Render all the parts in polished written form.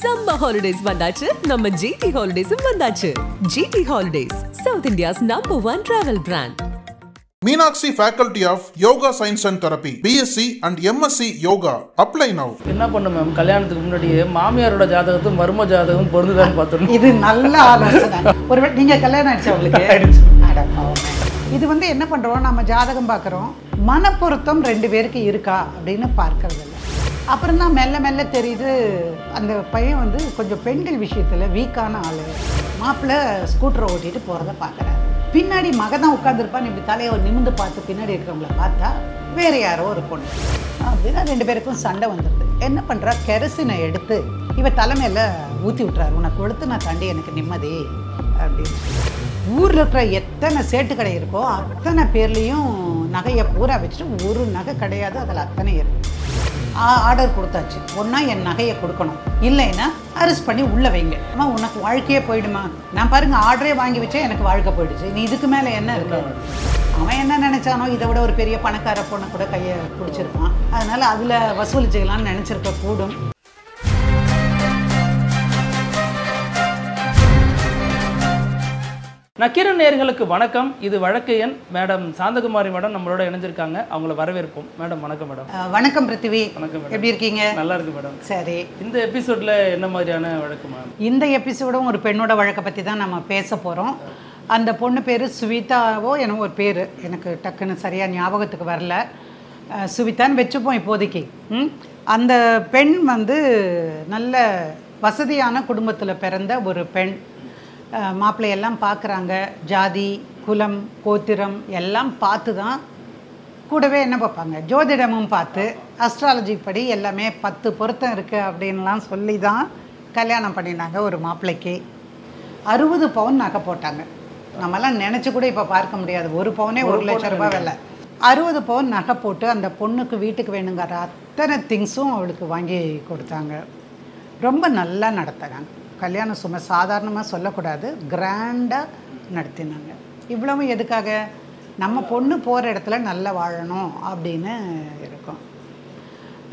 Summer holidays vandachu, நம்ம GT Holidays vandachu. GT Holidays, South India's #1 travel brand. Meenakshi Faculty of Yoga Science and Therapy, BSc and MSc Yoga. Apply now. என்ன பண்ண ma'am கல்யாணத்துக்கு முன்னாடியே மாமியாரோட ஜாதகத்தும் மர்ம ஜாதகம் பொருந்துதான்னு பார்த்தோம். இது நல்ல ஆலோசனை. ஒருவேளை நீங்க கல்யாணம் ஆயிடுச்சு உங்களுக்கு? இது வந்து என்ன பண்றோம், நம்ம ஜாதகம் பார்க்குறோம், மனப்பொருத்தம் 2 பேருக்கு இருக்கா அப்படின்னு பார்க்கறது இல்லை. அப்புறம் தான் மெல்ல மெல்ல தெரியுது அந்த பையன் வந்து கொஞ்சம் பெண்கள் விஷயத்தில் வீக்கான ஆள். மாப்பிள்ளை ஸ்கூட்டரை ஓட்டிட்டு போகிறத பார்க்குறாரு. பின்னாடி மகன் தான் உட்காந்துருப்பான்னு இப்படி தலையை நிமிந்து பார்த்து பின்னாடி இருக்கிறவங்கள பார்த்தா வேறு யாரோ ஒரு பொண்ணு. அப்படின்னா 2 பேருக்கும் சண்டை வந்துடுது. என்ன பண்ணுறா, கெரசினை எடுத்து இவ தலைமையில் ஊற்றி விட்டுறாரு. உனக்கு கொடுத்து நான் தாண்டி எனக்கு நிம்மதி அப்படின்னு. ஊரில் இருக்கிற எத்தனை சேட்டு கடை இருக்கோ அத்தனை பேர்லேயும் நகையை பூரா வச்சுட்டு ஒரு நகை கிடையாது, அதில் அத்தனை இருக்குது. ஆர்டர் கொடுத்தாச்சு, ஒன்றா என் நகையை கொடுக்கணும், இல்லைன்னா அரெஸ்ட் பண்ணி உள்ளே வைங்க. அம்மா உனக்கு வாழ்க்கையே போயிடுமா, நான் பாருங்க ஆர்டரே வாங்கி வச்சேன், எனக்கு வாழ்க்கை போயிடுச்சு, நீ இதுக்கு மேலே என்ன இருக்கு. அவன் என்ன நினச்சானோ இதை விட ஒரு பெரிய பணக்கார பொண்ணை கூட கையை பிடிச்சிருப்பான், அதனால் அதில் வசூலிச்சுக்கலான்னு நினச்சிருக்க கூடும். நக்கீரன் நேயர்களுக்கு வணக்கம். இது வழக்கு எண். மேடம் சாந்தகுமாரி மேடம் நம்மளோட இணைஞ்சிருக்காங்க, அவங்கள வரவேற்போம். மேடம் வணக்கம். மேடம் வணக்கம் பிருத்திவி. வணக்கம். எப்படி இருக்கீங்க? நல்லா இருக்கு மேடம். சரி, இந்த எபிசோட்ல என்ன மாதிரியான வழக்கு மேம்? இந்த எபிசோடும் ஒரு பெண்ணோட வழக்கை பற்றி தான் நம்ம பேச போகிறோம். அந்த பொண்ணு பேர் சுவிதாவோ என்னவோ ஒரு பேர், எனக்கு டக்குன்னு சரியாக ஞாபகத்துக்கு வரல. சுவிதான்னு வச்சுப்போம் இப்போதைக்கு. அந்த பெண் வந்து நல்ல வசதியான குடும்பத்தில் பிறந்த ஒரு பெண். மாப்பிள்ளையெல்லாம் பார்க்குறாங்க, ஜாதி குலம் கோத்திரம் எல்லாம் பார்த்து தான், கூடவே என்ன பார்ப்பாங்க, ஜோதிடமும் பார்த்து அஸ்ட்ராலஜி படி எல்லாமே 10 பொருத்தம் இருக்குது அப்படின்லாம் சொல்லி தான் கல்யாணம் பண்ணினாங்க ஒரு மாப்பிள்ளைக்கு. 60 பவுன் நகை போட்டாங்க. நம்மலாம் நினச்சி கூட இப்போ பார்க்க முடியாது, ஒரு பவுனே 1 லட்சம் ரூபாய் விலை. 60 பவுன் நகை போட்டு அந்த பொண்ணுக்கு வீட்டுக்கு வேணுங்கிற அத்தனை திங்ஸும் அவளுக்கு வாங்கி கொடுத்தாங்க. ரொம்ப நல்லா நடத்துகிறாங்க கல்யாணம். சும்மா சாதாரணமாக சொல்லக்கூடாது, கிராண்டாக நடத்தினாங்க. இவ்வளவும் எதுக்காக, நம்ம பொண்ணு போகிற இடத்துல நல்லா வாழணும் அப்படின்னு இருக்கும்.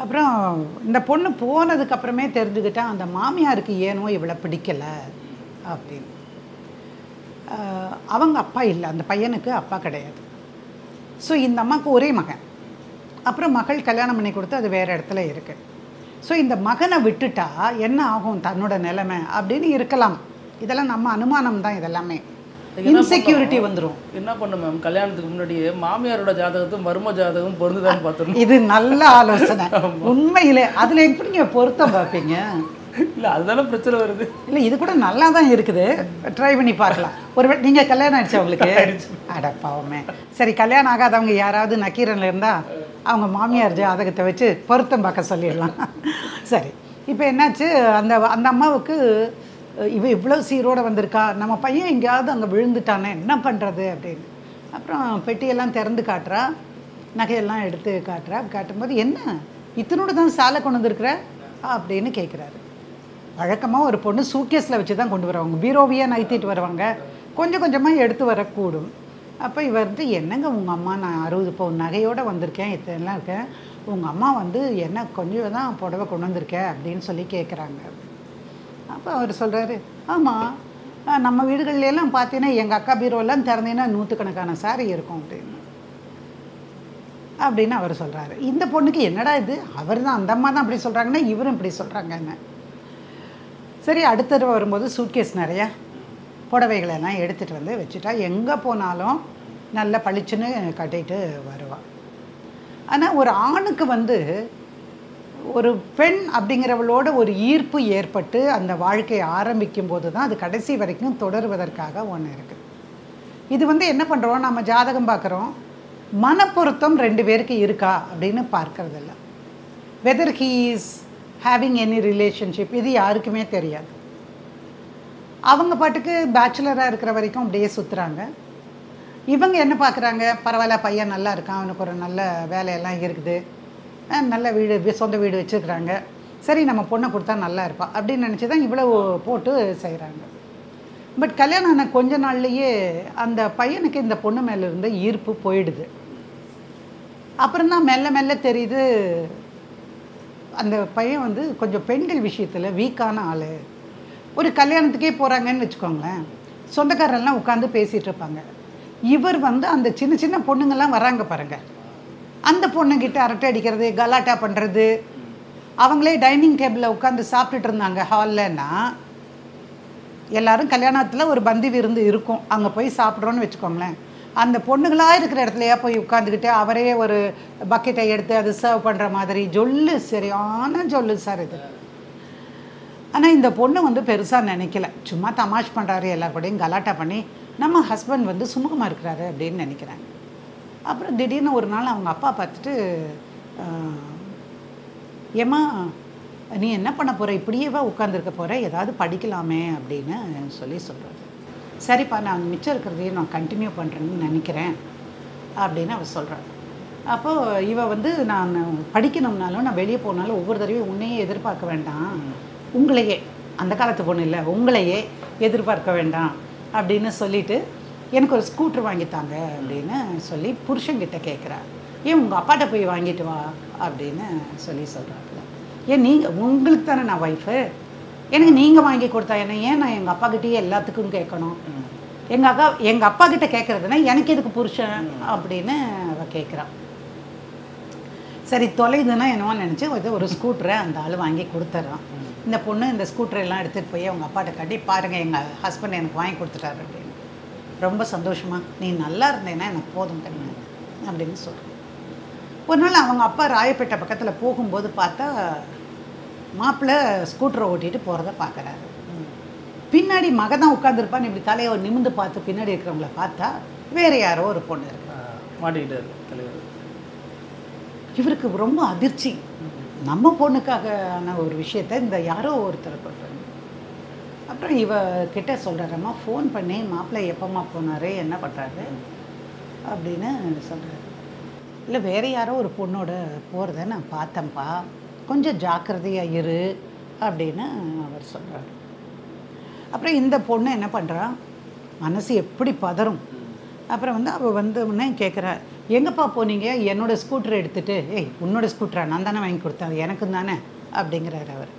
அப்புறம் இந்த பொண்ணு போனதுக்கப்புறமே தெரிஞ்சுக்கிட்டா அந்த மாமியாருக்கு ஏனோ இவளை பிடிக்கலை அப்படின்னு. அவங்க அப்பா இல்லை, அந்த பையனுக்கு அப்பா கிடையாது. ஸோ இந்த அம்மாவுக்கு ஒரே மகன். அப்புறம் மகள் கல்யாணம் பண்ணி கொடுத்து அது வேறு இடத்துல இருக்குது. ஸோ இந்த மகனை விட்டுட்டா என்ன ஆகும் தன்னோட நிலைமை அப்படின்னு இருக்கலாம். இதெல்லாம் நம்ம அனுமானம் தான், இதெல்லாமே இன்செக்யூரிட்டி வந்துடும். என்ன பண்ண மேம் கல்யாணத்துக்கு முன்னாடியே மாமியாரோட ஜாதகத்தும் மர்ம ஜாதகம் பொருந்துதான்னு பார்த்தோம். இது நல்ல ஆலோசனை. உண்மையிலே அதில் எப்படிங்க பொருத்தம் பார்ப்பீங்க? இல்லை அதுதானே பிரச்சனை வருது. இல்லை இது கூட நல்லா தான் இருக்குது, ட்ரை பண்ணி பார்க்கலாம். ஒருவேளை நீங்கள் கல்யாணம் ஆயிடுச்சு அவங்களுக்கு? அடப்பாவுமே. சரி, கல்யாணம் ஆகாதவங்க யாராவது நக்கீரனில் இருந்தால் அவங்க மாமியார் ஜாதகத்தை வச்சு பொருத்தம் பார்க்க சொல்லிடலாம். சரி, இப்போ என்னாச்சு, அந்த அந்த அம்மாவுக்கு இவ்வளோ சீரோடு வந்திருக்கா, நம்ம பையன் எங்கேயாவது அங்கே விழுந்துட்டானே என்ன பண்ணுறது அப்படின்னு. அப்புறம் பெட்டியெல்லாம் திறந்து காட்டுறா, நகையெல்லாம் எடுத்து காட்டுறா. காட்டும்போது என்ன இத்தனோடு தான் சாலை கொண்டு வந்துருக்குற அப்படின்னு கேட்குறாரு. வழக்கமாக ஒரு பொண்ணு சூட்கேஸில் வச்சு தான் கொண்டு வருவாங்க, பீரோவியாக நைத்திட்டு வருவாங்க, கொஞ்சம் கொஞ்சமாக எடுத்து வரக்கூடும். அப்போ இவர் வந்து என்னங்க உங்கள் அம்மா, நான் 60 பவுன் நகையோடு வந்திருக்கேன், இத்தனைலாம் இருக்கேன், உங்கள் அம்மா வந்து என்ன கொஞ்சம் தான் புடவை கொண்டு வந்திருக்கேன் அப்படின்னு சொல்லி கேட்குறாங்க. அப்போ அவர் சொல்கிறாரு, ஆமாம் நம்ம வீடுகள்லாம் பார்த்தீங்கன்னா எங்கள் அக்கா பீரோலாம் திறந்தீங்கன்னா 100கணக்கான சாரி இருக்கும் அப்படின்னு அவர் சொல்கிறாரு. இந்த பொண்ணுக்கு என்னடா இது, அவர் தான் அந்த அம்மா தான் அப்படி சொல்கிறாங்கன்னா இவரும் இப்படி சொல்கிறாங்கன்னு. சரி, அடுத்த தடவை வரும்போது சூட்கேஸ் நிறையா புடவைகளெல்லாம் எடுத்துகிட்டு வந்து வச்சுட்டா, எங்கே போனாலும் நல்ல பளிச்சுன்னு கட்டிட்டு வருவாள். ஆனால் ஒரு ஆணுக்கு வந்து ஒரு பெண் அப்படிங்கிறவளோட ஒரு ஈர்ப்பு ஏற்பட்டு அந்த வாழ்க்கையை ஆரம்பிக்கும் போது தான் அது கடைசி வரைக்கும் தொடருவதற்காக ஒன்று இருக்குது. இது வந்து என்ன பண்ணுறோம், நம்ம ஜாதகம் பார்க்குறோம், மனப்பொருத்தம் 2 பேருக்கு இருக்கா அப்படின்னு பார்க்கறதில்ல. Weather he is having any relationship இது யாருக்குமே தெரியாது. அவங்க பாட்டுக்கு பேச்சுலராக இருக்கிற வரைக்கும் அப்படியே சுற்றுறாங்க. இவங்க என்ன பார்க்குறாங்க, பரவாயில்ல பையன் நல்லா இருக்கான், அவனுக்கு ஒரு நல்ல வேலையெல்லாம் இருக்குது, நல்ல வீடு சொந்த வீடு வச்சுருக்குறாங்க, சரி நம்ம பொண்ணை கொடுத்தா நல்லா இருப்பாள் அப்படின்னு நினச்சி தான் இவ்வளோ போட்டு செய்கிறாங்க. பட் கல்யாணம் ஆன கொஞ்ச நாள்லேயே அந்த பையனுக்கு இந்த பொண்ணு மேலே இருந்த ஈர்ப்பு போயிடுது. அப்புறம் தான் மெல்ல மெல்ல தெரியுது அந்த பையன் வந்து கொஞ்சம் பெண்கள் விஷயத்தில் வீக்கான ஆள். ஒரு கல்யாணத்துக்கே போகிறாங்கன்னு வச்சுக்கோங்களேன், சொந்தக்காரெல்லாம் உட்காந்து பேசிகிட்டு இருப்பாங்க. இவர் வந்து அந்த சின்ன சின்ன பொண்ணுங்கள்லாம் வராங்க பாருங்கள், அந்த பொண்ணுங்கிட்ட அரட்டை அடிக்கிறது, கலாட்டா பண்ணுறது. அவங்களே டைனிங் டேபிளில் உட்காந்து சாப்பிட்டுட்டு இருந்தாங்க ஹால்லன்னா, எல்லோரும் கல்யாணத்தில் ஒரு பந்தி விருந்து இருக்கும், அங்கே போய் சாப்பிட்றோன்னு வச்சுக்கோங்களேன். அந்த பொண்ணுங்களாக இருக்கிற இடத்துலையா போய் உட்காந்துக்கிட்டு அவரே ஒரு பக்கெட்டை எடுத்து அது சர்வ் பண்ணுற மாதிரி ஜொல்லு, சரியான ஜொல்லு சார் இது. ஆனால் இந்த பொண்ணு வந்து பெருசாக நினைக்கல, சும்மா தமாஷ் பண்ணுறாரு, எல்லார் கூடயும் கலாட்டா பண்ணி நம்ம ஹஸ்பண்ட் வந்து சுமூகமாக இருக்கிறாரு அப்படின்னு நினைக்கிறாங்க. அப்புறம் திடீர்னு ஒரு நாள் அவங்க அப்பா பார்த்துட்டு, ஏம்மா நீ என்ன பண்ண போகிற, இப்படியேவா உட்காந்துருக்க போகிற, ஏதாவது படிக்கலாமே அப்படின்னு சொல்கிறாரு. சரிப்பா, நான் மிச்சம் இருக்கிறதையும் நான் கண்டினியூ பண்ணுறேன்னு நினைக்கிறேன் அப்படின்னு அவள் சொல்கிறாள். அப்போது இவ வந்து நான் படிக்கணும்னாலும் நான் வெளியே போனாலும் ஒவ்வொரு தடவையும் உன்னையே எதிர்பார்க்க வேண்டாம், உங்களையே, அந்த காலத்து பொண்ணு இல்லை, உங்களையே எதிர்பார்க்க வேண்டாம் அப்படின்னு சொல்லிவிட்டு எனக்கு ஒரு ஸ்கூட்ரு வாங்கித்தாங்க அப்படின்னு சொல்லி புருஷங்கிட்ட கேட்குறா. ஏன் உங்கள் அப்பாட்ட போய் வாங்கிட்டு வா அப்படின்னு சொல்கிறாப்புல. ஏன் நீங்கள், உங்களுக்கு தானே நான் ஒய்ஃபு, எனக்கு நீங்கள் வாங்கி கொடுத்தா என்ன, ஏன் நான் எங்கள் அப்பாக்கிட்டேயே எல்லாத்துக்கும் கேட்கணும், எங்கள் அப்பா கிட்ட கேட்குறதுனா எனக்கு எதுக்கு புருஷன் அப்படின்னு அவள் கேட்குறான். சரி தொலைதுன்னா என்னவோ நினச்சி ஒரு ஸ்கூட்டரை அந்த ஆள் வாங்கி கொடுத்துட்றான். இந்த பொண்ணு இந்த ஸ்கூட்டரெல்லாம் எடுத்துகிட்டு போய் அவங்க அப்பாட்ட காட்டி, பாருங்கள் எங்கள் ஹஸ்பண்ட் எனக்கு வாங்கி கொடுத்துட்டாரு அப்படின்னு. ரொம்ப சந்தோஷமா, நீ நல்லா இருந்தேன்னா எனக்கு போதும் கண்ணு அப்படின்னு சொல்கிறேன். ஒரு நாள் அவங்க அப்பா ராயப்பேட்டை பக்கத்தில் போகும்போது பார்த்தா மாப்பிள்ளை ஸ்கூட்டரை ஓட்டிகிட்டு போகிறத பார்க்குறாரு. பின்னாடி மக தான் உட்காந்துருப்பான்னு இப்படி தலையை நிமிந்து பார்த்து பின்னாடி இருக்கிறவங்கள பார்த்தா வேறு யாரோ ஒரு பொண்ணு இருக்கு மாட்டிக்கிட்டாரு. இவருக்கு ரொம்ப அதிர்ச்சி, நம்ம பொண்ணுக்கான ஒரு விஷயத்த இந்த யாரோ ஒருத்தர் பண்ணுறாங்க. அப்புறம் இவ கிட்ட சொல்கிறாரம்மா, ஃபோன் பண்ணி மாப்பிள்ளை எப்போம்மா போனார், என்ன பண்ணுறாரு அப்படின்னு சொல்கிறாரு. இல்லை வேறு யாரோ ஒரு பொண்ணோட போகிறத நான் பார்த்தேன்ப்பா, கொஞ்சம் ஜாக்கிரதையாக இரு அப்படின்னு அவர் சொல்கிறாரு. அப்புறம் இந்த பொண்ணு என்ன பண்ணுறா, மனசு எப்படி பதறும். அப்புறம் வந்து அவள் வந்து உடனே கேட்குறா, எங்கப்பா போனீங்க, என்னோடய ஸ்கூட்டரை எடுத்துகிட்டு. ஏய் உன்னோட ஸ்கூட்டரா, நான் தானே வாங்கி கொடுத்தேன், அது எனக்கு தானே அப்படிங்கிறாரு அவர்.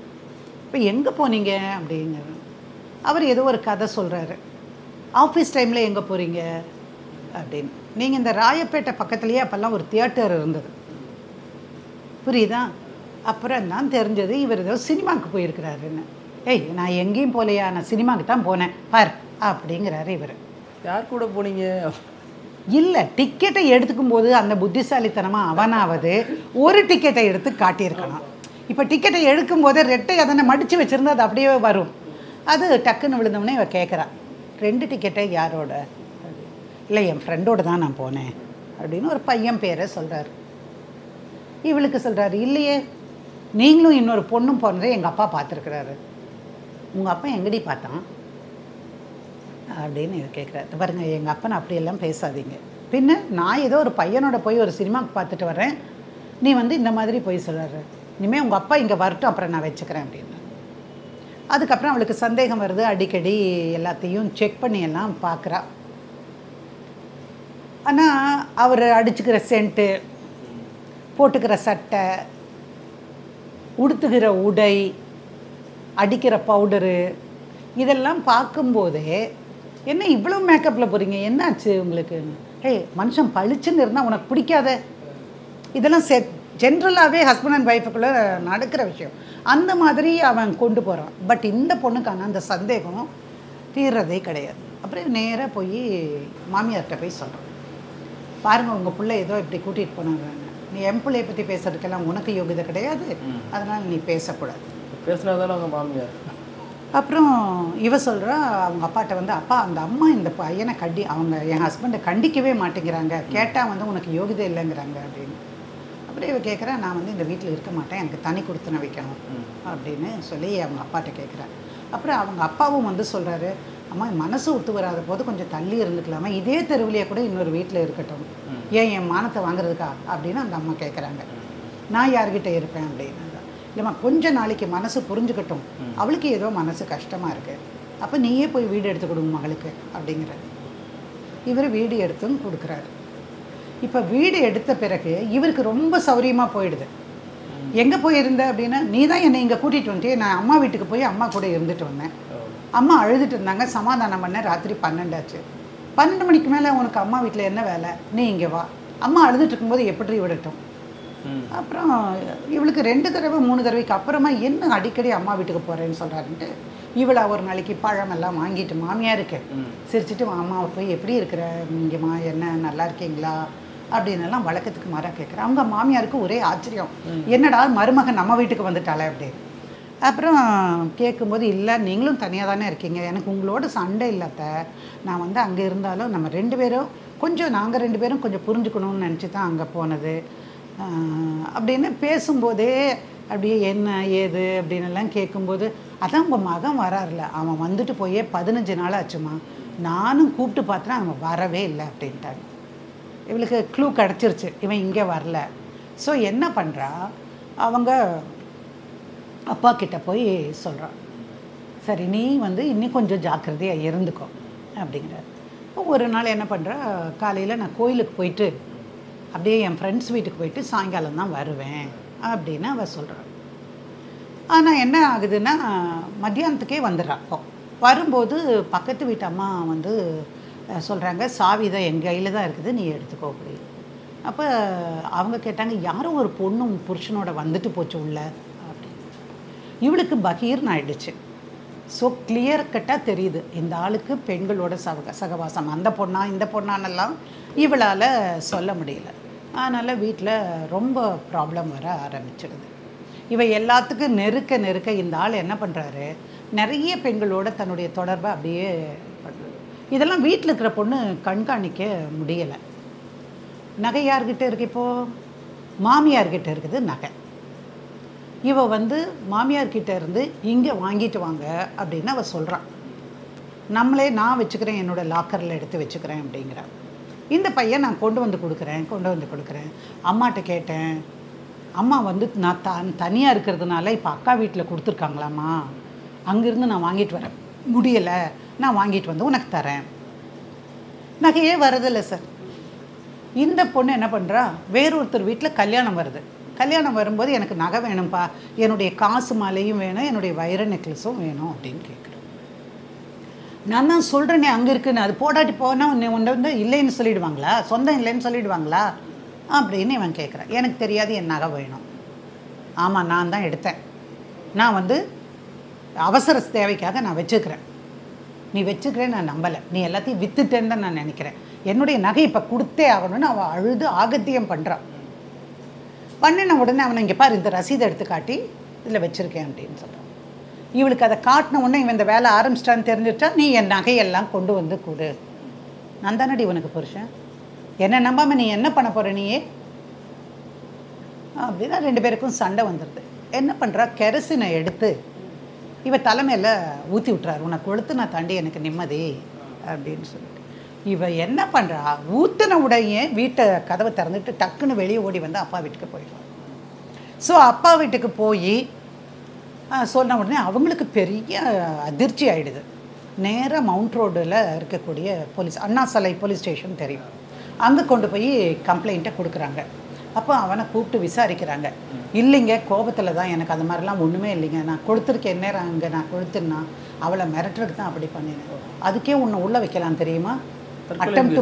இப்போ எங்கே போனீங்க அப்படிங்கிறார். அவர் ஏதோ ஒரு கதை சொல்கிறாரு. ஆஃபீஸ் டைமில் எங்கே போகிறீங்க அப்படின்னு. நீங்கள் இந்த ராயப்பேட்டை பக்கத்துலேயே அப்போல்லாம் ஒரு தியேட்டர் இருந்தது, புரியுதா? அப்புறம் தான் தெரிஞ்சது இவர் ஏதோ சினிமாவுக்கு போயிருக்கிறாருன்னு. ஏய் நான் எங்கேயும் போகலையா, நான் சினிமாவுக்கு தான் போனேன் பார் அப்படிங்கிறாரு இவர். யார் கூட போனீங்க? இல்லை, டிக்கெட்டை எடுத்துக்கும் போது அந்த புத்திசாலித்தனமாக அவனாவது ஒரு டிக்கெட்டை எடுத்து காட்டியிருக்கணும். இப்போ டிக்கெட்டை எடுக்கும் போது ரெட்டை அதனை மடித்து வச்சுருந்தா அது அப்படியே வரும். அது டக்குன்னு விழுந்தோடனே இவ கேட்குறா, 2 டிக்கெட்டை யாரோட? இல்லை என் ஃப்ரெண்டோடு தான் நான் போனேன் அப்படின்னு ஒரு பையன் பேரை சொல்கிறாரு. இவளுக்கு சொல்கிறாரு, இல்லையே நீங்களும் இன்னொரு பொண்ணும் போனதை எங்கள் அப்பா பார்த்துருக்குறாரு. உங்கள் அப்பா எங்கடி பார்த்தான் அப்படின்னு இவர் கேட்குறாரு. பாருங்கள் எங்கள் அப்பா நான் அப்படியெல்லாம் பேசாதீங்க, பின்ன நான் ஏதோ ஒரு பையனோட போய் ஒரு சினிமாவுக்கு பார்த்துட்டு வரேன், நீ வந்து இந்த மாதிரி போய் சொல்கிறாரு, இனிமேல் உங்கள் அப்பா இங்கே வரட்டும் அப்புறம் நான் வச்சுக்கிறேன் அப்படின்னு. அதுக்கப்புறம் அவளுக்கு சந்தேகம் வருது, அடிக்கடி எல்லாத்தையும் செக் பண்ணி எல்லாம் பார்க்குறா. ஆனால் அவர் அடிச்சுக்கிற சென்ட்டு, போட்டுக்கிற சட்டை, உடுத்துகிற உடை, அடிக்கிற பவுடரு, இதெல்லாம் பார்க்கும்போதே என்ன இவ்வளோ மேக்கப்பில் போகிறீங்க, என்னாச்சு உங்களுக்கு? ஏய் மனுஷன் பளிச்சுன்னு இருந்தால் உனக்கு பிடிக்காத, இதெல்லாம் ஜென்ரலாகவே ஹஸ்பண்ட் அண்ட் ஒய்ஃபுக்குள்ளே நடக்கிற விஷயம். அந்த மாதிரி அவன் கொண்டு போகிறான். பட் இந்த பொண்ணுக்கான அந்த சந்தேகம் தீர்றதே கிடையாது. அப்புறம் நேராக போய் மாமியார்கிட்ட போய் சொல்கிறான், பாருங்கள் உங்கள் பிள்ளை ஏதோ இப்படி கூட்டிகிட்டு போனாங்க, நீ என் பிள்ளையை பற்றி பேசுறதுக்கெல்லாம் உனக்கு யோகிதை கிடையாது, அதனால் நீ பேசக்கூடாது. பேசுனதால அவங்க மாமியார். அப்புறம் இவ சொல்கிறா அவங்க அப்பாட்ட வந்து, அப்பா அந்த அம்மா இந்த பையனை அவங்க என் ஹஸ்பண்டை கண்டிக்கவே மாட்டேங்கிறாங்க, கேட்டால் வந்து உனக்கு யோகிதை இல்லைங்கிறாங்க அப்படின்னு. அப்புறம் இவ கேட்குறா, நான் வந்து இந்த வீட்டில் இருக்க மாட்டேன், எனக்கு தனி கொடுத்துன வைக்கணும் அப்படின்னு சொல்லி அவங்க அப்பாட்ட கேட்குறேன். அப்புறம் அவங்க அப்பாவும் வந்து சொல்கிறாரு, அம்மா மனசு ஒத்து வராத போது கொஞ்சம் தள்ளி இருந்துக்கலாமா, இதே தெருவிலேயே கூட இன்னொரு வீட்டில் இருக்கட்டும், ஏன் என் மானத்தை வாங்குறதுக்கா அப்படின்னு அந்த அம்மா கேட்குறாங்க. நான் யார்கிட்ட இருப்பேன் அப்படின்னு. இல்லைம்மா கொஞ்ச நாளைக்கு மனசு புரிஞ்சுக்கட்டும், அவளுக்கு ஏதோ மனசு கஷ்டமாக இருக்குது, அப்போ நீயே போய் வீடு எடுத்து கொடுங்க மகளுக்கு அப்படிங்கிறாரு. இவர் வீடு எடுத்தும் கொடுக்குறாரு. இப்போ வீடு எடுத்த பிறகு இவருக்கு ரொம்ப சௌரியமாக போயிடுது. எங்கே போய் இருந்த அப்படின்னா, நீ தான் என்னை இங்கே கூட்டிகிட்டு வந்துட்டு, நான் அம்மா வீட்டுக்கு போய் அம்மா கூட இருந்துட்டு வந்தேன். அம்மா அழுதுட்டு இருந்தாங்க, சமாதானம் பண்ண. ராத்திரி 12 ஆச்சு. 12 மணிக்கு மேலே உனக்கு அம்மா வீட்டில் என்ன வேலை, நீ இங்கே வா. அம்மா அழுதுட்டு இருக்கும்போது எப்படி விடட்டும். அப்புறம் இவளுக்கு 2 தடவை 3 தடவைக்கு அப்புறமா என்ன அடிக்கடி அம்மா வீட்டுக்கு போகிறேன்னு சொல்கிறாருன்ட்டு இவளை ஒரு நாளைக்கு பழமெல்லாம் வாங்கிட்டு மாமியாருக்கு சிரிச்சிட்டு, அம்மாவை போய் எப்படி இருக்கிற இங்கேம்மா, என்ன நல்லா இருக்கீங்களா அப்படின்னெல்லாம் வழக்கத்துக்கு மாறாக கேட்குறேன். அவங்க மாமியாருக்கு ஒரே ஆச்சரியம், என்னடா மருமகன் நம்ம வீட்டுக்கு வந்துட்டாளே அப்படி. அப்புறம் கேட்கும்போது, இல்லை நீங்களும் தனியாக தானே இருக்கீங்க, எனக்கு உங்களோட சண்டை இல்லாத, நான் வந்து அங்கே இருந்தாலும் நம்ம 2 பேரும் கொஞ்சம், நாங்கள் 2 பேரும் கொஞ்சம் புரிஞ்சுக்கணும்னு நினச்சி தான் அங்கே போனது அப்படின்னு பேசும்போதே அப்படியே என்ன ஏது அப்படின்னெல்லாம் கேட்கும்போது, அதான் உங்கள் மகன் வராருல, அவன் வந்துட்டு போயே 15 நாள் ஆச்சுமா, நானும் கூப்பிட்டு பார்த்தேன் அவன் வரவே இல்லை அப்படின்ட்டாங்க. இவளுக்கு க்ளூ கிடச்சிருச்சு, இவன் இங்கே வரல. ஸோ என்ன பண்ணுறா, அவங்க அப்பா கிட்ட போய் சொல்கிறான், சரி நீ வந்து இன்னும் கொஞ்சம் ஜாக்கிரதையாக இருந்துக்கோ அப்படிங்கிறார். இப்போ ஒரு நாள் என்ன பண்ணுறா, காலையில் நான் கோயிலுக்கு போயிட்டு அப்படியே என் ஃப்ரெண்ட்ஸ் வீட்டுக்கு போயிட்டு சாயங்காலம் தான் வருவேன் அப்படின்னு அவள் சொல்கிறாள். ஆனால் என்ன ஆகுதுன்னா, மத்தியானத்துக்கே வந்துடுறா. அப்போ வரும்போது பக்கத்து வீட்டு அம்மா வந்து சொல்கிறாங்க, சாவி தான் எங்கள் கையில் தான் இருக்குது, நீ எடுத்துக்கோ அப்படி. அப்போ அவங்க கேட்டாங்க, யாரும் ஒரு பொண்ணும் புருஷனோட வந்துட்டு போச்சு உள்ள அப்படின்னு. இவளுக்கு பகீர்னு ஆயிடுச்சு. ஸோ கிளியர் கட்டாக தெரியுது இந்த ஆளுக்கு பெண்களோட சகவாசம், அந்த பொண்ணா இந்த பொண்ணானெல்லாம் இவளால் சொல்ல முடியல. அதனால் வீட்டில் ரொம்ப ப்ராப்ளம் வர ஆரம்பிச்சிடுது. இவ எல்லாத்துக்கும் நெருக்க நெருக்க இந்த ஆள் என்ன பண்ணுறாரு, நிறைய பெண்களோட தன்னுடைய தொடர்பை அப்படியே பண்ணுறது. இதெல்லாம் வீட்டில் இருக்கிற பொண்ணு கண்காணிக்க முடியலை. நகை யார்கிட்ட இருக்கு, இப்போது மாமியார்கிட்ட இருக்குது நகை. இவ வந்து மாமியார்கிட்ட இருந்து இங்கே வாங்கிட்டு வாங்க அப்படின்னு அவள் சொல்கிறான். நம்மளே நான் வச்சுக்கிறேன், என்னோடய லாக்கரில் எடுத்து வச்சுக்கிறேன் அப்படிங்கிறான். இந்த பையன் நான் கொண்டு வந்து கொடுக்குறேன். அம்மாட்ட கேட்டேன், அம்மா வந்து நான் தனியாக இருக்கிறதுனால இப்போ அக்கா வீட்டில் கொடுத்துருக்காங்களாம்மா, அங்கேருந்து நான் வாங்கிட்டு வரேன், முடியலை, நான் வாங்கிட்டு வந்து உனக்கு தரேன். நகையே வரதில்லை சார். இந்த பொண்ணு என்ன பண்ணுறா, வேறொருத்தர் வீட்டில் கல்யாணம் வருது. கல்யாணம் வரும்போது எனக்கு நகை வேணும்ப்பா, என்னுடைய காசு மாலையும் வேணும், என்னுடைய வைர நெக்லஸும் வேணும் அப்படின்னு கேட்குறேன். நான் தான் சொல்கிறேனே அங்கே இருக்குன்னு, அது போடாட்டி போனால் உன்னை வந்து இல்லைன்னு சொல்லிடுவாங்களா, சொந்தம் இல்லைன்னு சொல்லிடுவாங்களா அப்படின்னு இவன் கேட்குறான். எனக்கு தெரியாது, என் நகை வேணும். ஆமாம் நான் தான் எடுத்தேன், நான் வந்து அவசர தேவைக்காக நான் வச்சுக்கிறேன், நீ வச்சுக்கிறேன் நான் நம்பலை, நீ எல்லாத்தையும் விற்றுட்டேன்னு தான் நான் நினைக்கிறேன், என்னுடைய நகை இப்போ கொடுத்தே ஆகணும்னு அவள் அழுது ஆகத்தியம் பண்ணுறான். பண்ணின உடனே அவனை இங்கே பாரு, இந்த ரசீதை எடுத்து காட்டி இதில் வச்சுருக்கேன் அப்படின்னு சொல்கிறான். இவளுக்கு அதை காட்டின உடனே இவன் இந்த வேலை ஆரம்பிச்சிட்டான்னு தெரிஞ்சுட்டா, நீ என் நகையெல்லாம் கொண்டு வந்து கொடு, நான் தானடி உனக்கு புருஷன், என்ன நம்பாமல் நீ என்ன பண்ண போகிற நீயே அப்படின்னா 2 பேருக்கும் சண்டை வந்துடுது. என்ன பண்ணுறா, கெரசினை எடுத்து இவ தலைமையில் ஊற்றி விட்டுறாரு, உனக்கு கொளுத்து நான் தாண்டி எனக்கு நிம்மதி அப்படின்னு சொல்லிட்டு. இவ என்ன பண்ணுறா, ஊற்றின உடனே வீட்டை கதவை திறந்துட்டு டக்குன்னு வெளியே ஓடி வந்து அப்பா வீட்டுக்கு போயிடுவான். ஸோ அப்பா வீட்டுக்கு போய் சொன்ன உடனே அவங்களுக்கு பெரிய அதிர்ச்சி ஆகிடுது. நேராக மவுண்ட் ரோடில் இருக்கக்கூடிய அண்ணா சாலை போலீஸ் ஸ்டேஷன் தெரியும், அங்கே கொண்டு போய் கம்ப்ளைண்ட்டை கொடுக்குறாங்க. அப்போ அவனை கூப்பிட்டு விசாரிக்கிறாங்க. இல்லைங்க, கோபத்தில் தான், எனக்கு அந்த மாதிரிலாம் ஒன்றுமே இல்லைங்க, நான் கொடுத்துருக்கேன் நேரம், அங்கே நான் கொடுத்துருன்னா அவளை மிரட்டுறதுக்கு தான் அப்படி பண்ணினேன், அதுக்கே உன்னை உள்ளே வைக்கலாம் தெரியுமா, அட்டெம்ப்ட்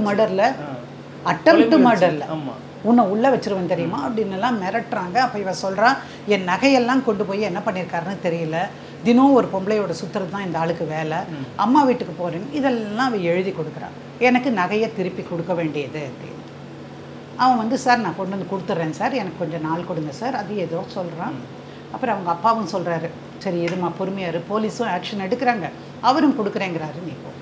மர்டரில் உன்னை உள்ளே வச்சிருவேன் தெரியுமா அப்படின்னெல்லாம் மிரட்டுறாங்க. அப்போ இவன் சொல்கிறான், என் நகையெல்லாம் கொண்டு போய் என்ன பண்ணியிருக்காருன்னு தெரியல, தினம் ஒரு பொம்பளையோட சுற்றுறது தான் இந்த ஆளுக்கு வேலை, அம்மா வீட்டுக்கு போகிறேன்னு இதெல்லாம் அவள் எழுதி கொடுக்குறான், எனக்கு நகையை திருப்பி கொடுக்க வேண்டியது அப்படின்னு. அவன் வந்து, சார் நான் கொண்டு வந்து கொடுத்துட்றேன் சார், எனக்கு கொஞ்சம் நாள் கொடுங்க சார், அது ஏதோ சொல்கிறான். அப்புறம் அவங்க அப்பாவும் சொல்கிறாரு, சரி இருமா பொறுமையாரு, போலீஸும் ஆக்ஷன் எடுக்கிறாங்க, அவரும் கொடுக்குறேங்கிறாரு, நீ போ.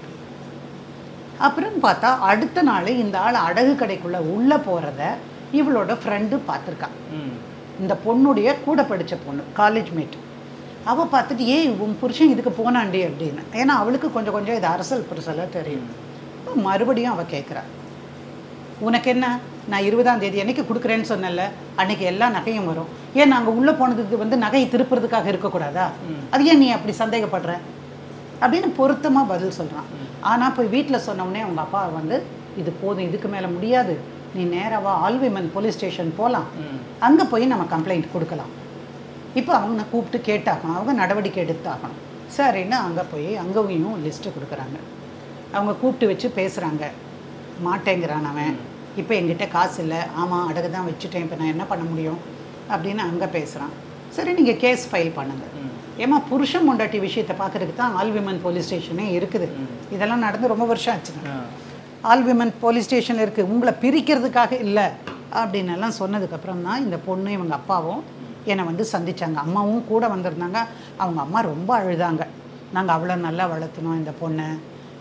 அப்புறம் பார்த்தா அடுத்த நாள் இந்த ஆள் அடகு கடைக்குள்ளே உள்ளே போகிறத இவளோட ஃப்ரெண்டு பார்த்துருக்கான். இந்த பொண்ணுடைய கூட படித்த பொண்ணு, காலேஜ் மேட். அவள் பார்த்துட்டு, உன் புருஷன் இதுக்கு போனாண்டி அப்படின்னு. ஏன்னா அவளுக்கு கொஞ்சம் கொஞ்சம் இது அரசல் புரசலாக தெரியும். மறுபடியும் அவள் கேட்குறா, உனக்கு என்ன, நான் 20ஆம் தேதி அன்னைக்கு கொடுக்குறேன்னு சொன்னல, அன்னைக்கு எல்லா நகையும் வரும், ஏன் நாங்கள் உள்ளே போனதுக்கு வந்து நகையை திருப்புறதுக்காக இருக்கக்கூடாதா, அது ஏன் நீ அப்படி சந்தேகப்படுற அப்படின்னு பொருத்தமாக பதில் சொல்கிறான். ஆனால் போய் வீட்டில் சொன்னோடனே அவங்க அப்பா வந்து, இது போதும், இதுக்கு மேலே முடியாது, நீ நேராக ஆல் விமன் போலீஸ் ஸ்டேஷன் போகலாம், அங்கே போய் நம்ம கம்ப்ளைண்ட் கொடுக்கலாம் இப்போ அவங்க கூப்பிட்டு கேட்டாகணும், அவங்க நடவடிக்கை எடுத்தாகணும். சரின்னு அங்கே போய் அங்கேயும் லிஸ்ட்டு கொடுக்குறாங்க. அவங்க கூப்பிட்டு வச்சு பேசுகிறாங்க. மாட்டேங்கிறான் அவன், இப்போ என்கிட்ட காசு இல்லை, ஆமாம் அடகு தான் வச்சுட்டேன், இப்போ நான் என்ன பண்ண முடியும் அப்படின்னு அங்கே பேசுகிறான். சரி நீங்கள் கேஸ் ஃபைல் பண்ணுங்கள். ஏமா புருஷன் பொண்டாட்டி விஷயத்தை பார்க்குறதுக்கு தான் ஆல் விமன் போலீஸ் ஸ்டேஷனே இருக்குது. இதெல்லாம் நடந்து ரொம்ப வருஷம் ஆச்சுங்க. ஆல் விமன் போலீஸ் ஸ்டேஷன் இருக்குது, உங்களை பிரிக்கிறதுக்காக இல்லை அப்படின்னு எல்லாம் சொன்னதுக்கப்புறம் தான் இந்த பொண்ணு இவங்க அப்பாவும் என்னை வந்து சந்தித்தாங்க. அம்மாவும் கூட வந்திருந்தாங்க. அவங்க அம்மா ரொம்ப அழுதாங்க. நாங்கள் அவ்வளோ நல்லா வளர்த்துனோம் இந்த பொண்ணை,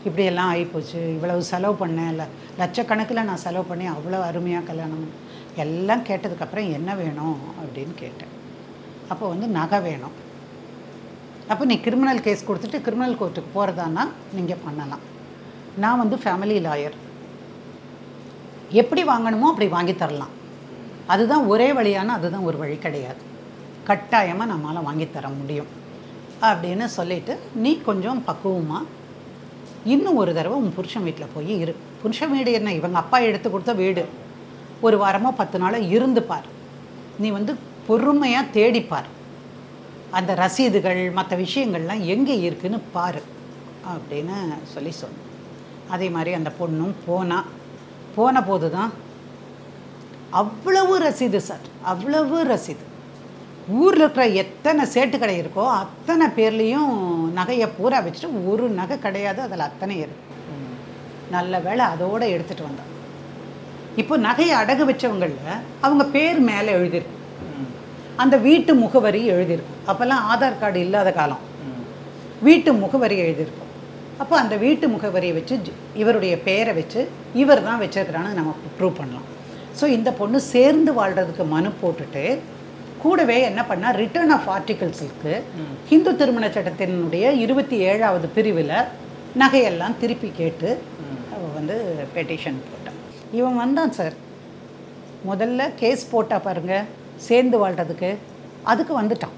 இப்படியெல்லாம் ஆகிப்போச்சு, இவ்வளவு செலவு பண்ணேன், இல்லை லட்சக்கணக்கில் நான் செலவு பண்ணி அவ்வளோ அருமையாக கல்யாணம் எல்லாம் கேட்டதுக்கப்புறம் என்ன வேணும் அப்படின்னு கேட்டேன். அப்போ வந்து நகை வேணும். அப்போ நீ கிரிமினல் கேஸ் கொடுத்துட்டு கிரிமினல் கோர்ட்டுக்கு போகிறதானா நீங்கள் பண்ணலாம். நான் வந்து ஃபேமிலி லாயர், எப்படி வாங்கணுமோ அப்படி வாங்கி தரலாம், அதுதான் ஒரே வழியான, அதுதான் ஒரு வழி கிடையாது, கட்டாயமாக நம்மளால் வாங்கி தர முடியும் அப்படின்னு சொல்லிவிட்டு நீ கொஞ்சம் பக்குவமாக இன்னும் ஒரு தடவை உன் புருஷன் வீட்டில் போய் இரு. புருஷன் வீடு என்ன, இவங்க அப்பா எடுத்து கொடுத்த வீடு, ஒரு வாரமோ 10 நாளோ இருந்துப்பார். நீ வந்து பொறுமையாக தேடிப்பார், அந்த ரசீதுகள் மற்ற விஷயங்கள்லாம் எங்கே இருக்குன்னு பாரு அப்படின்னு சொன்னேன். அதே மாதிரி அந்த பொண்ணும் போன போது தான் அவ்வளவு ரசீது சார், அவ்வளவு ரசீது. ஊரில் இருக்கிற எத்தனை சேட்டு கடை இருக்கோ அத்தனை பேர்லேயும் நகையை பூரா வச்சுட்டு ஒரு நகை கிடையாது, அதில் அத்தனை இருக்கு. நல்ல வேளை அதோடு எடுத்துகிட்டு வந்தான். இப்போ நகையை அடகு வச்சவங்களில் அவங்க பேர் மேலே எழுதியிருக்கு, அந்த வீட்டு முகவரி எழுதியிருக்கும். அப்போல்லாம் ஆதார் கார்டு இல்லாத காலம், வீட்டு முகவரி எழுதியிருக்கும். அப்போ அந்த வீட்டு முகவரியை வச்சு இவருடைய பெயரை வச்சு இவர் தான் வச்சிருக்கிறான்னு நம்ம ப்ரூவ் பண்ணலாம். ஸோ இந்த பொண்ணு சேர்ந்து வாழ்கிறதுக்கு மனு போட்டுட்டு கூடவே என்ன பண்ணால் ரிட்டர்ன் ஆஃப் ஆர்டிகல்ஸுக்கு ஹிந்து திருமண சட்டத்தினுடைய 27வது பிரிவில் நகையெல்லாம் திருப்பி கேட்டு அவள் வந்து பெட்டிஷன் போட்டான். இவன் வந்தான் சார், முதல்ல கேஸ் போட்டா பாருங்கள் சேர்ந்து வாழ்கிறதுக்கு, அதுக்கு வந்துட்டான்.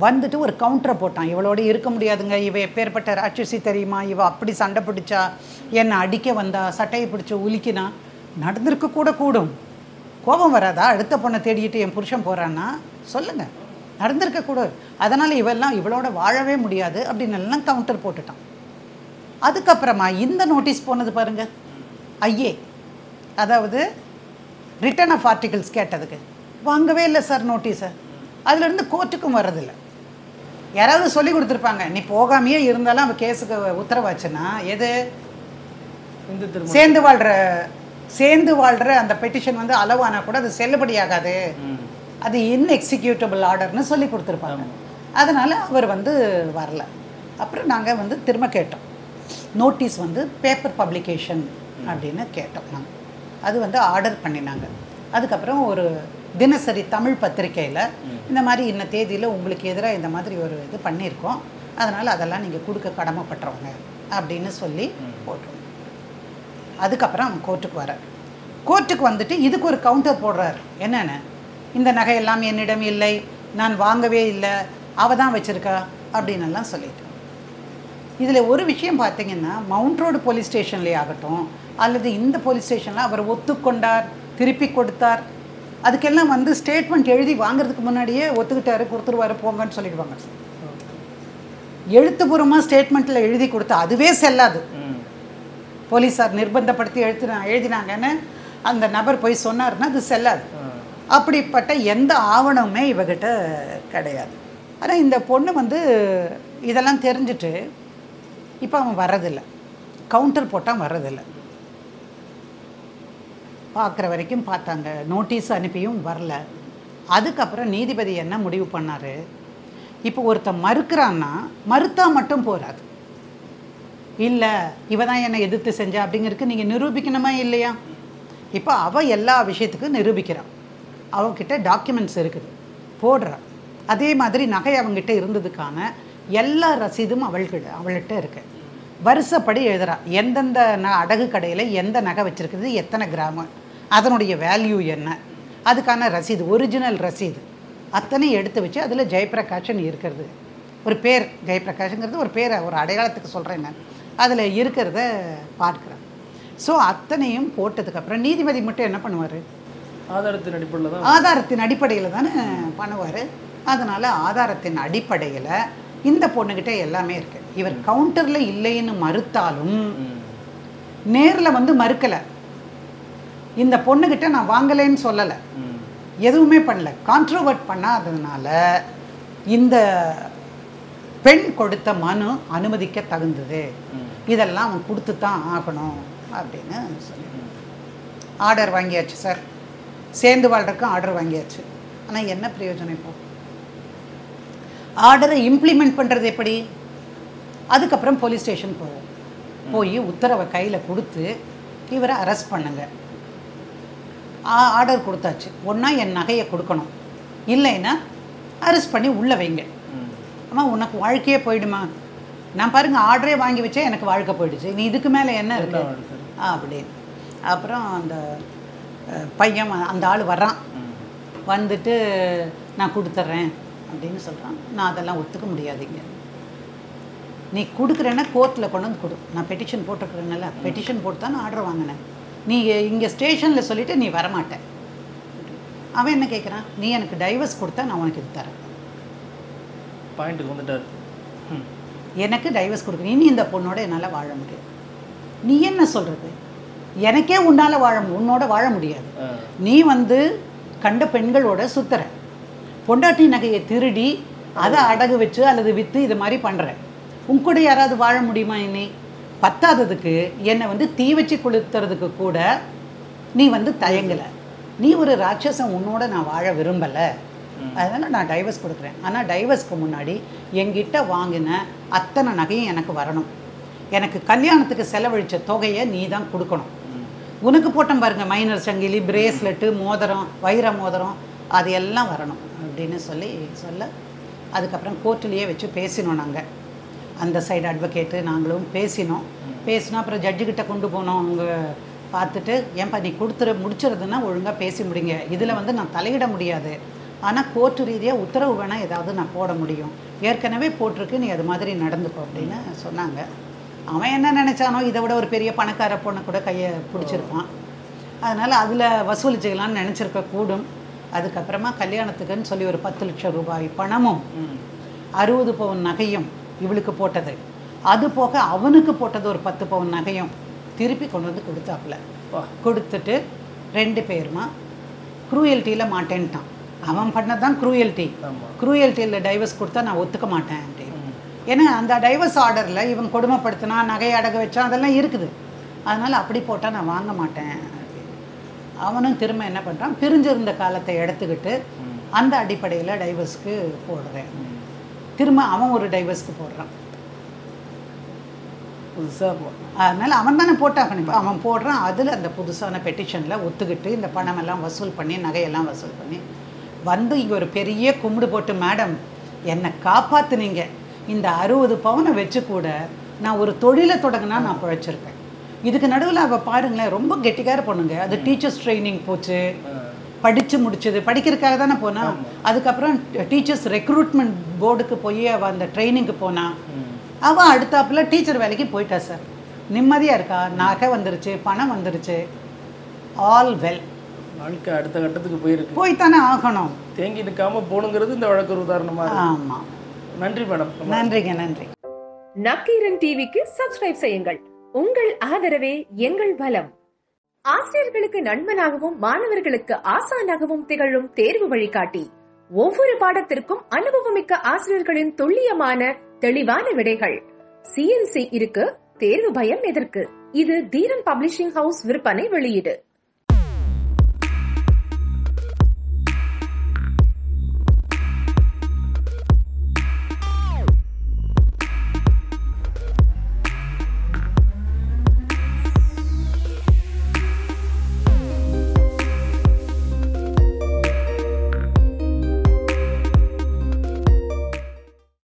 வந்துட்டு ஒரு கவுண்டரை போட்டான், இவளோட இருக்க முடியாதுங்க, இவ எப்பேற்பட்ட ராட்சசி தெரியுமா, இவ அப்படி சண்டை பிடிச்சா, என்னை அடிக்க வந்தா, சட்டையை பிடிச்சி உலுக்கினா, நடந்திருக்க கூட கூடும், கோபம் வராதா, அடுத்த பொண்ணை தேடிட்டு என் புருஷன் போகிறான்னா சொல்லுங்கள், நடந்திருக்க கூட, அதனால் இவளோட வாழவே முடியாது அப்படின்னு எல்லாம் கவுண்டர் போட்டுட்டான். அதுக்கப்புறமா இந்த நோட்டீஸ் போனது பாருங்க, ஐயே அதாவது ரிட்டர்ன் ஆஃப் ஆர்டிகல்ஸ் கேட்டதுக்கு வாங்கவே இல்லை சார் நோட்டீஸை. அதுலேருந்து கோர்ட்டுக்கும் வர்றதில்லை. யாராவது சொல்லி கொடுத்துருப்பாங்க, நீ போகாமையே இருந்தாலும் அவன் கேஸுக்கு உத்தரவாச்சுன்னா எது சேர்ந்து வாழ்கிற அந்த பெட்டிஷன் வந்து அளவானா கூட அது செல்லுபடியாகாது, அது இன்எக்ஸிக்யூட்டபிள் ஆர்டர்னு சொல்லி கொடுத்துருப்பாங்க. அதனால் அவர் வந்து வரல. அப்புறம் நாங்கள் வந்து திரும்ப கேட்டோம், நோட்டீஸ் வந்து பேப்பர் பப்ளிகேஷன் அப்படின்னு கேட்டோம் நாங்கள். அது வந்து ஆர்டர் பண்ணினாங்க. அதுக்கப்புறம் ஒரு தினசரி தமிழ் பத்திரிக்கையில் இந்த மாதிரி இன்ன தேதியில் உங்களுக்கு எதிராக இந்த மாதிரி ஒரு இது பண்ணியிருக்கோம், அதனால் அதெல்லாம் நீங்கள் கொடுக்க கடமைப்பட்டுறவங்க அப்படின்னு சொல்லி போட்டுருவோம். அதுக்கப்புறம் அவன் கோர்ட்டுக்கு வரார். கோர்ட்டுக்கு வந்துட்டு இதுக்கு ஒரு கவுண்டர் போடுறாரு, என்னென்ன இந்த நகையெல்லாம் என்னிடம் இல்லை, நான் வாங்கவே இல்லை, அவள் தான் வச்சுருக்கா அப்படின்னு எல்லாம் சொல்லிட்டு. இதில் ஒரு விஷயம் பார்த்தீங்கன்னா, மவுண்ட் ரோடு போலீஸ் ஸ்டேஷன்லேயே ஆகட்டும் அல்லது இந்த போலீஸ் ஸ்டேஷனில் அவர் ஒத்துக்கொண்டார், திருப்பி கொடுத்தார், அதுக்கெல்லாம் வந்து ஸ்டேட்மெண்ட் எழுதி வாங்குறதுக்கு முன்னாடியே ஒத்துக்கிட்டாரு, கொடுத்துருவாரு, போங்கன்னு சொல்லிடுவாங்க. எழுத்துப்பூர்வமாக ஸ்டேட்மெண்ட்டில் எழுதி கொடுத்தா அதுவே செல்லாது. போலீஸார் நிர்பந்தப்படுத்தி எழுதினாங்கன்னு அந்த நபர் போய் சொன்னார்னா அது செல்லாது. அப்படிப்பட்ட எந்த ஆவணமுமே இவகிட்ட கிடையாது. ஆனால் இந்த பொண்ணு வந்து இதெல்லாம் தெரிஞ்சுட்டு இப்போ அவன் வர்றதில்லை, கவுண்டர் போட்டால் வர்றதில்லை. பார்க்குற வரைக்கும் பார்த்தாங்க, நோட்டீஸ் அனுப்பியும் வரல. அதுக்கப்புறம் நீதிபதி என்ன முடிவு பண்ணார், இப்போ ஒருத்தன் மறுக்கிறான்னா மறுத்தா மட்டும் போகாது, இல்லை இவ தான் என்னை எதிர்த்து செஞ்சா அப்படிங்கிறதுக்கு நீங்கள் நிரூபிக்கணுமா இல்லையா? இப்போ அவள் எல்லா விஷயத்துக்கும் நிரூபிக்கிறான், அவகிட்ட டாக்குமெண்ட்ஸ் இருக்குது, போடுறான். அதே மாதிரி நகை அவங்ககிட்ட இருந்ததுக்கான எல்லா ரசீதும் அவள்கிட்ட இருக்கு. வருஷப்படி எழுதுறா, எந்தெந்த அடகு கடையில் எந்த நகை வச்சுருக்குது, எத்தனை கிராமு, அதனுடைய வேல்யூ என்ன, அதுக்கான ரசீது, ஒரிஜினல் ரசீது அத்தனை எடுத்து வச்சு அதில் ஜெயபிரகாஷன் இருக்கிறது, ஒரு பேர், ஜெயபிரகாஷுங்கிறது ஒரு பேரை, ஒரு அடையாளத்துக்கு சொல்கிறேன் நான், அதில் இருக்கிறத பார்க்குறேன். ஸோ அத்தனையும் போட்டதுக்கப்புறம் நீதிபதி மட்டும் என்ன பண்ணுவார், ஆதாரத்தின் அடிப்படையில் தானே பண்ணுவார். அதனால ஆதாரத்தின் அடிப்படையில் இந்த பொண்ணுகிட்ட எல்லாமே இருக்கு. இவர் கவுண்டரில் இல்லைன்னு மறுத்தாலும் நேரில் வந்து மறுக்கலை. இந்த பொண்ணுகிட்ட நான் வாங்கலைன்னு சொல்லலை, எதுவுமே பண்ணல, கான்ட்ரோவர்ட் பண்ணாததுனால இந்த பெண் கொடுத்த மனு அனுமதிக்க தகுந்தது, இதெல்லாம் அவன் கொடுத்து தான் ஆகணும் அப்படின்னு சொல்லி ஆர்டர் வாங்கியாச்சு சார். சேர்ந்து வாழ்றதுக்கும் ஆர்டர் வாங்கியாச்சு. ஆனால் என்ன பிரயோஜனம்? இப்போ ஆர்டரை இம்ப்ளிமெண்ட் பண்ணுறது எப்படி? அதுக்கப்புறம் போலீஸ் ஸ்டேஷன் போவோம், போய் உத்தரவை கையில் கொடுத்து இவரை அரெஸ்ட் பண்ணுங்க. ஆர்டர் கொடுத்தாச்சு. ஒன்றா என் நகையை கொடுக்கணும், இல்லைன்னா அரெஸ்ட் பண்ணி உள்ளே வைங்க. அம்மா உனக்கு வாழ்க்கையே போயிடுமா? நான் பாருங்கள் ஆர்டரே வாங்கி வச்சே எனக்கு வாழ்க்கை போயிடுச்சு, நீ இதுக்கு மேலே என்ன இருக்கு அப்படின்னு. அப்புறம் அந்த பையன் அந்த ஆள் வர்றான், வந்துட்டு நான் கொடுத்துட்றேன் அப்படின்னு சொல்கிறான். நான் அதெல்லாம் ஒத்துக்க முடியாதுங்க. நீ கொடுக்குறேன்னா கோர்ட்டில் கொண்டு வந்து கொடு, நான் பெட்டிஷன் போட்டுருக்குறேன்னால பெட்டிஷன் போட்டு தான் நான் ஆர்டர் வாங்கினேன், நீ இங்கே ஸ்டேஷனில் சொல்லிவிட்டு நீ வரமாட்டேன். அவன் என்ன கேட்குறான்? நீ எனக்கு டைவர்ஸ் கொடுத்தா நான் உனக்கு இது தரேன். பாயிண்ட்டுக்கு வந்துட்டார். எனக்கு டைவர்ஸ் கொடுக்குறீ, நீ இந்த பொண்ணோட என்னால் வாழ முடியாது. நீ என்ன சொல்கிறது? எனக்கே உன்னோட வாழ முடியாது. நீ வந்து கண்ட பெண்களோட சுத்துற, பொண்டாட்டி நகையை திருடி அதை அடகு வச்சு அல்லது விற்று இது மாதிரி பண்ணுற, உன் கூட யாராவது வாழ முடியுமா? என்னை பத்தாததுக்கு என்னை வந்து தீ வச்சு கொளுத்துறதுக்கு கூட நீ வந்து தயங்கலை. நீ ஒரு ராட்சசம், உன்னோட நான் வாழ விரும்பலை, அதனால் நான் டைவர்ஸ் கொடுக்குறேன். ஆனால் டைவர்ஸ்க்கு முன்னாடி என்கிட்ட வாங்கின அத்தனை நகையும் எனக்கு வரணும். எனக்கு கல்யாணத்துக்கு செலவழித்த தொகையை நீ தான் கொடுக்கணும். உனக்கு போட்டோம் பாருங்க மைனர் சங்கிலி, பிரேஸ்லெட்டு, மோதிரம், வைர மோதிரம், அது எல்லாம் வரணும் அப்படின்னு சொல்ல அதுக்கப்புறம் கோர்ட்டிலேயே வச்சு பேசினோம். நாங்கள் அந்த சைடு அட்வொகேட்டு நாங்களும் பேசினோம். அப்புறம் ஜட்ஜுக்கிட்ட கொண்டு போனோம். அவங்க பார்த்துட்டு, ஏன்பா நீ முடிச்சுறதுன்னா ஒழுங்காக பேசி முடிங்க, இதில் வந்து நான் தலையிட முடியாது, ஆனால் கோர்ட்டு ரீதியாக உத்தரவு வேணால் ஏதாவது நான் போட முடியும், ஏற்கனவே போட்டிருக்கு, நீ அது மாதிரி நடந்துக்கோ அப்படின்னு சொன்னாங்க. அவன் என்ன நினச்சானோ, இதை விட ஒரு பெரிய பணக்கார பொண்ணை கூட கையை பிடிச்சிருப்பான், அதனால் அதில் வசூலிச்சுக்கலான்னு நினச்சிருக்க கூடும். அதுக்கப்புறமா கல்யாணத்துக்குன்னு சொல்லி ஒரு 10 லட்சம் ரூபாய் பணமும் 60 பவுன் நகையும் இவளுக்கு போட்டது, அது போக அவனுக்கு போட்டது ஒரு 10 பவுன் நகையும் திருப்பி கொண்டு வந்து கொடுத்தாப்புல. கொடுத்துட்டு 2 பேருமா க்ரூயல்ட்டியில் மாட்டேன்ட்டான். அவன் பண்ணதான் க்ரூயல்ட்டியில் டைவர்ஸ் கொடுத்தா நான் ஒத்துக்க மாட்டேன் அப்படின்னு. ஏன்னா அந்த டைவர்ஸ் ஆர்டரில் இவன் கொடுமைப்படுத்தினா, நகை அடகு வச்சான், அதெல்லாம் இருக்குது, அதனால் அப்படி போட்டால் நான் வாங்க மாட்டேன் அப்படின்னு. அவனும் திரும்ப என்ன பண்ணுறான், பிரிஞ்சிருந்த காலத்தை எடுத்துக்கிட்டு அந்த அடிப்படையில் டைவர்ஸ்க்கு போடுறேன். திரும்ப அவன் ஒரு டைவர்ஸ்க்கு போடுறான். அதனால் அவன் தானே போட்டாகணும். இப்போ அவன் போடுறான். அதில் அந்த புதுசான பெட்டிஷனில் ஒத்துக்கிட்டு இந்த பணமெல்லாம் வசூல் பண்ணி, நகையெல்லாம் வசூல் பண்ணி வந்து இங்கே ஒரு பெரிய கும்பிடு போட்டு, மேடம் என்னை காப்பாற்றுனீங்க, இந்த 60 பவுனை வச்சு கூட நான் ஒரு தொழிலை தொடங்கினா நான் பிழைச்சிருப்பேன். இதுக்கு நடுவில் அவள் பாருங்களேன், ரொம்ப கெட்டிக்கார பொண்ணுங்க. அது டீச்சர்ஸ் ட்ரைனிங் போச்சு, படித்து முடிச்சது, படிக்கிறதுக்காக தானே போனால். அதுக்கப்புறம் டீச்சர்ஸ் ரெக்ரூட்மெண்ட் போர்டுக்கு போய் அவள் அந்த ட்ரைனிங்க்கு போனான். அவள் அடுத்தாப்புல டீச்சர் வேலைக்கு போயிட்டா சார், நிம்மதியாக இருக்கா, நகை வந்துருச்சு, பணம் வந்துருச்சு, ஆல் வெல். வாழ்க்கை அடுத்த கட்டத்துக்கு போயிருக்கு, போய்த்தானே ஆகணும், தேங்கி நிற்காம போகணுங்கிறது இந்த வழக்கு ஒரு உதாரணமாக. ஆமாம். நன்றி மேடம். நன்றிங்க, நன்றி. நக்கீரன் டிவிக்கு சப்ஸ்கிரைப் செய்யுங்கள். உங்கள் ஆதரவே எங்கள் பலம். ஆசிரியர்களுக்கு நண்பனாகவும் மாணவர்களுக்கு ஆசானாகவும் திகழும் தேர்வு வழிகாட்டி. ஒவ்வொரு பாடத்திற்கும் அனுபவமிக்க ஆசிரியர்களின் துல்லியமான தெளிவான விடைகள். CNC இருக்கு, தேர்வு பயம் எதற்கு? இது தீரன் பப்ளிஷிங் ஹவுஸ் விற்பனை வெளியீடு.